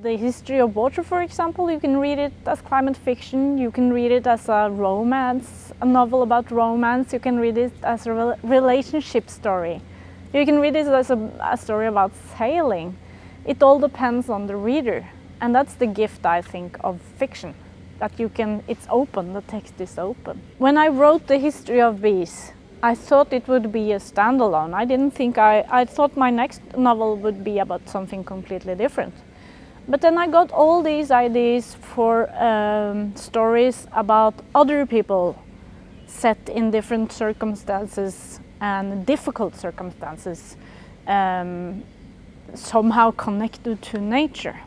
The history of water, for example, you can read it as climate fiction, you can read it as a romance, a novel about romance, you can read it as a relationship story. You can read it as a story about sailing. It all depends on the reader. And that's the gift, I think, of fiction, that it's open, the text is open. When I wrote The History of Bees, I thought it would be a standalone. I thought my next novel would be about something completely different. But then I got all these ideas for stories about other people set in different circumstances and difficult circumstances, somehow connected to nature.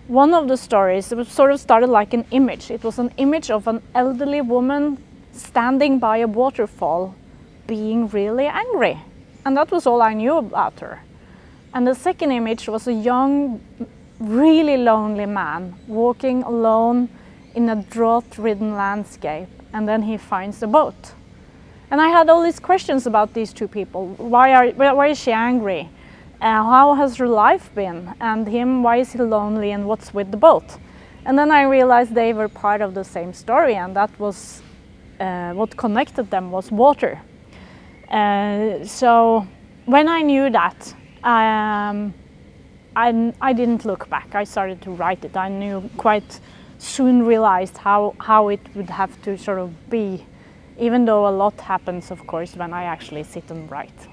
One of the stories, it was sort of started like an image. It was an image of an elderly woman standing by a waterfall being really angry. And that was all I knew about her. And the second image was a young, really lonely man walking alone in a drought-ridden landscape, and then he finds a boat. And I had all these questions about these two people. Why is she angry? How has her life been? And him, why is he lonely, and what's with the boat? And then I realized they were part of the same story, and that was what connected them was water. So when I knew that, I didn't look back. I started to write it. I knew quite soon realized how it would have to sort of be, even though a lot happens, of course, when I actually sit and write.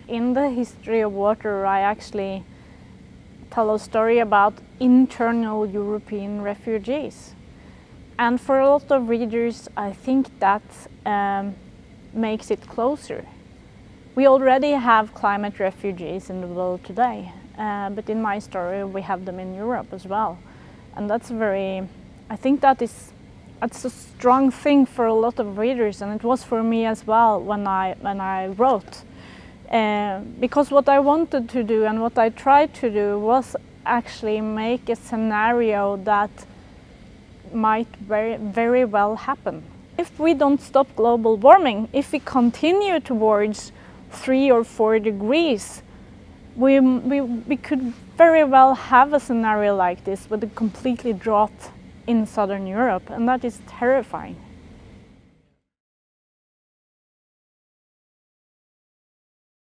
In The History of Water, I actually tell a story about internal European refugees. And for a lot of readers, I think that makes it closer. We already have climate refugees in the world today, but in my story we have them in Europe as well. And that's I think that's a strong thing for a lot of readers, and it was for me as well when I wrote. Because what I wanted to do and what I tried to do was actually make a scenario that might very well happen. If we don't stop global warming, if we continue towards 3 or 4 degrees, we could very well have a scenario like this with a completely drought in Southern Europe, and that is terrifying.